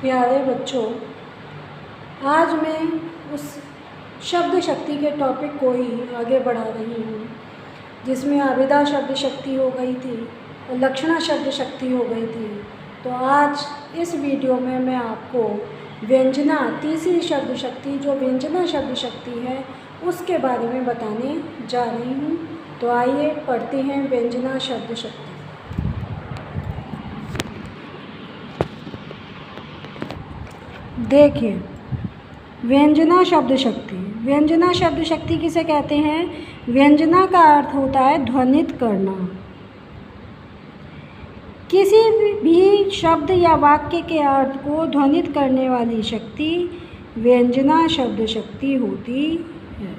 प्यारे बच्चों, आज मैं उस शब्द शक्ति के टॉपिक को ही आगे बढ़ा रही हूँ जिसमें अभिधा शब्द शक्ति हो गई थी और लक्षणा शब्द शक्ति हो गई थी। तो आज इस वीडियो में मैं आपको व्यंजना, तीसरी शब्द शक्ति जो व्यंजना शब्द शक्ति है उसके बारे में बताने जा रही हूँ। तो आइए पढ़ते हैं व्यंजना शब्द शक्ति। देखिए, व्यंजना शब्द शक्ति। व्यंजना शब्द शक्ति किसे कहते हैं? व्यंजना का अर्थ होता है ध्वनित करना। किसी भी शब्द या वाक्य के अर्थ को ध्वनित करने वाली शक्ति व्यंजना शब्द शक्ति होती है।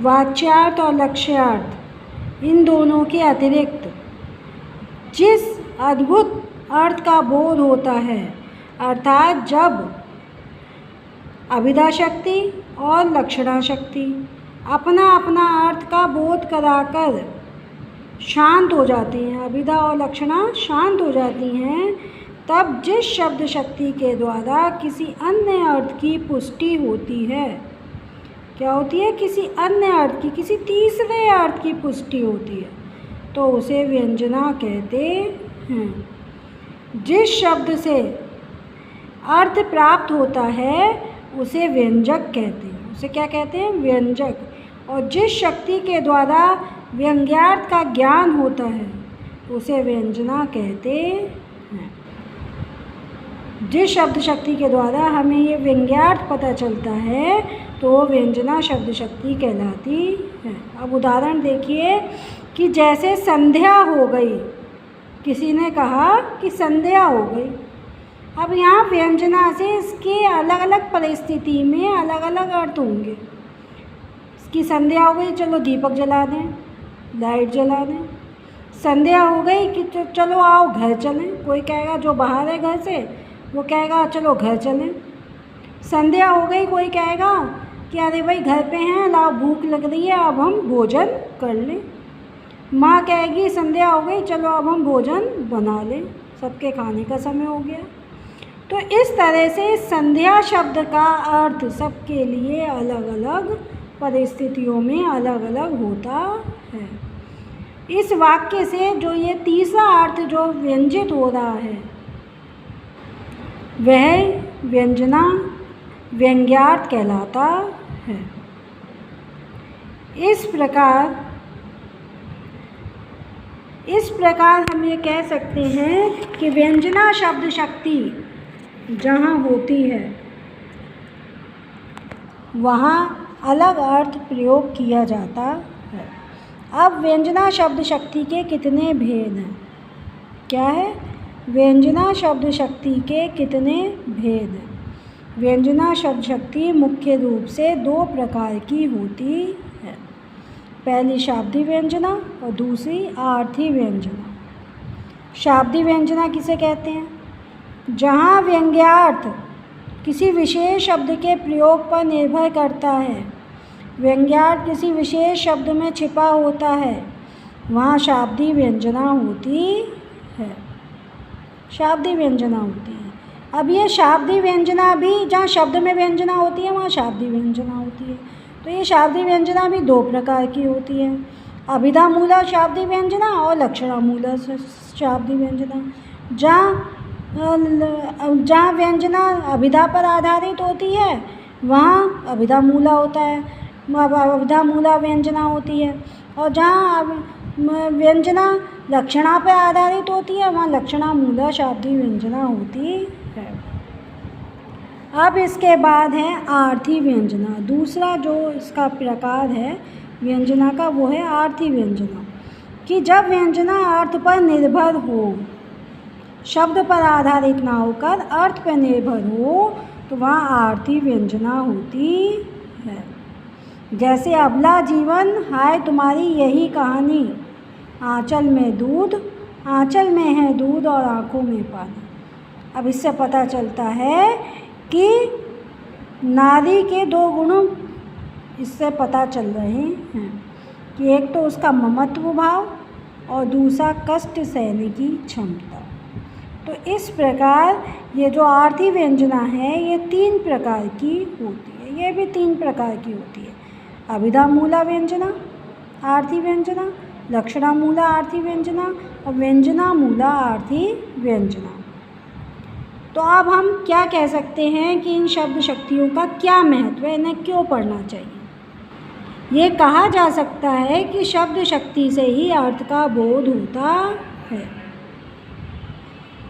वाच्यार्थ और लक्ष्यार्थ इन दोनों के अतिरिक्त जिस अद्भुत अर्थ का बोध होता है, अर्थात जब अभिधा शक्ति और लक्षणा शक्ति अपना अपना अर्थ का बोध कराकर शांत हो जाती हैं, अभिधा और लक्षणा शांत हो जाती हैं, तब जिस शब्द शक्ति के द्वारा किसी अन्य अर्थ की पुष्टि होती है, क्या होती है? किसी अन्य अर्थ की, किसी तीसरे अर्थ की पुष्टि होती है, तो उसे व्यंजना कहते हैं। जिस शब्द से अर्थ प्राप्त होता है उसे व्यंजक कहते हैं। उसे क्या कहते हैं? व्यंजक। और जिस शक्ति के द्वारा व्यंग्यार्थ का ज्ञान होता है उसे व्यंजना कहते हैं। जिस शब्द शक्ति के द्वारा हमें ये व्यंग्यार्थ पता चलता है तो वो व्यंजना शब्द शक्ति कहलाती है। अब उदाहरण देखिए कि जैसे संध्या हो गई, किसी ने कहा कि संध्या हो गई। अब यहाँ व्यंजना से इसके अलग अलग परिस्थिति में अलग अलग अर्थ होंगे। इसकी संध्या हो गई, चलो दीपक जला दें, लाइट जला दें। संध्या हो गई कि चलो आओ घर चलें। कोई कहेगा जो बाहर है घर से वो कहेगा चलो घर चलें। संध्या हो गई, कोई कहेगा कि अरे भाई घर पे हैं, लाओ भूख लग रही है, अब हम भोजन कर लें। माँ कहेगी संध्या हो गई, चलो अब हम भोजन बना लें, सबके खाने का समय हो गया। तो इस तरह से संध्या शब्द का अर्थ सबके लिए अलग अलग परिस्थितियों में अलग अलग होता है। इस वाक्य से जो ये तीसरा अर्थ जो व्यंजित हो रहा है वह व्यंजना व्यंग्यार्थ कहलाता है। इस प्रकार हम ये कह सकते हैं कि व्यंजना शब्द शक्ति जहाँ होती है वहाँ अलग अर्थ प्रयोग किया जाता है। अब व्यंजना शब्द शक्ति के कितने भेद हैं? क्या है? व्यंजना शब्द शक्ति के कितने भेद हैं? व्यंजना शब्द शक्ति मुख्य रूप से दो प्रकार की होती है। पहली शाब्दिक व्यंजना और दूसरी आर्थी व्यंजना। शाब्दिक व्यंजना किसे कहते हैं? जहाँ व्यंग्यार्थ किसी विशेष शब्द के प्रयोग पर निर्भर करता है, व्यंग्यार्थ किसी विशेष शब्द में छिपा होता है, वहाँ शाब्दिक व्यंजना होती है। शाब्दिक व्यंजना होती है। अब ये शाब्दिक व्यंजना भी जहाँ शब्द में व्यंजना होती है वहाँ शाब्दिक व्यंजना होती है। तो ये शाब्दिक व्यंजना भी दो प्रकार की होती है, अभिधा मूला शाब्दिक व्यंजना और लक्षणा मूला शाब्दिक व्यंजना। जहाँ व्यंजना अभिधा पर आधारित होती है वहाँ अभिधा मूला होता है, अभिधा मूला व्यंजना होती है। और जहाँ व्यंजना लक्षणा पर आधारित होती है वहाँ लक्षणा मूला शाब्दिक व्यंजना होती है। अब इसके बाद है आर्थी व्यंजना। दूसरा जो इसका प्रकार है व्यंजना का वो है आर्थी व्यंजना, कि जब व्यंजना अर्थ पर निर्भर हो, शब्द पर आधारित ना होकर अर्थ पर निर्भर हो, तो वहाँ आर्थी व्यंजना होती है। जैसे अबला जीवन हाय तुम्हारी यही कहानी, आंचल में दूध, आंचल में है दूध और आँखों में पानी। अब इससे पता चलता है कि नारी के दो गुण इससे पता चल रहे हैं कि एक तो उसका ममत्व भाव और दूसरा कष्ट सहने की क्षमता। तो इस प्रकार ये जो आर्थी व्यंजना है ये 3 प्रकार की होती है, ये भी 3 प्रकार की होती है। अभिधा मूला व्यंजना आर्थी व्यंजना, लक्षणा मूला आर्थी व्यंजना और व्यंजना मूला आर्थी व्यंजना। तो अब हम क्या कह सकते हैं कि इन शब्द शक्तियों का क्या महत्व है, इन्हें क्यों पढ़ना चाहिए। ये कहा जा सकता है कि शब्द शक्ति से ही अर्थ का बोध होता है।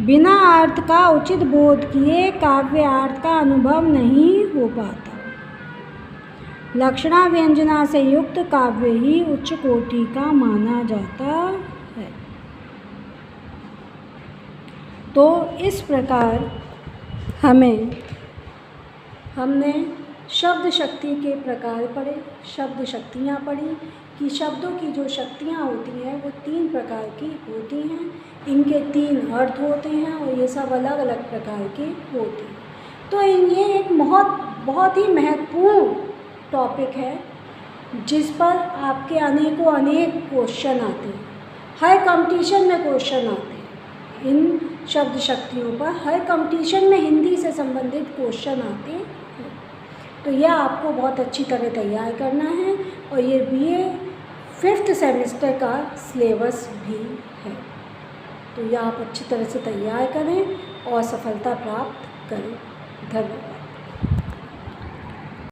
बिना अर्थ का उचित बोध किए काव्य अर्थ का अनुभव नहीं हो पाता। लक्षणा व्यंजना से युक्त काव्य ही उच्च कोटि का माना जाता है। तो इस प्रकार हमने शब्द शक्ति के प्रकार पढ़े, शब्द शक्तियाँ पढ़ी कि शब्दों की जो शक्तियाँ होती हैं वो 3 प्रकार की होती हैं, इनके 3 अर्थ होते हैं और ये सब अलग अलग प्रकार के होते हैं। तो ये एक बहुत ही महत्वपूर्ण टॉपिक है जिस पर आपके अनेक क्वेश्चन आते हैं, हर कंपटीशन में क्वेश्चन आते हैं। इन शब्द शक्तियों पर हर कंपटीशन में हिंदी से संबंधित क्वेश्चन आते हैं। तो यह आपको बहुत अच्छी तरह तैयार करना है और ये BA 5th सेमेस्टर का सिलेबस भी है। तो यह आप अच्छी तरह से तैयार करें और सफलता प्राप्त करें। धन्यवाद।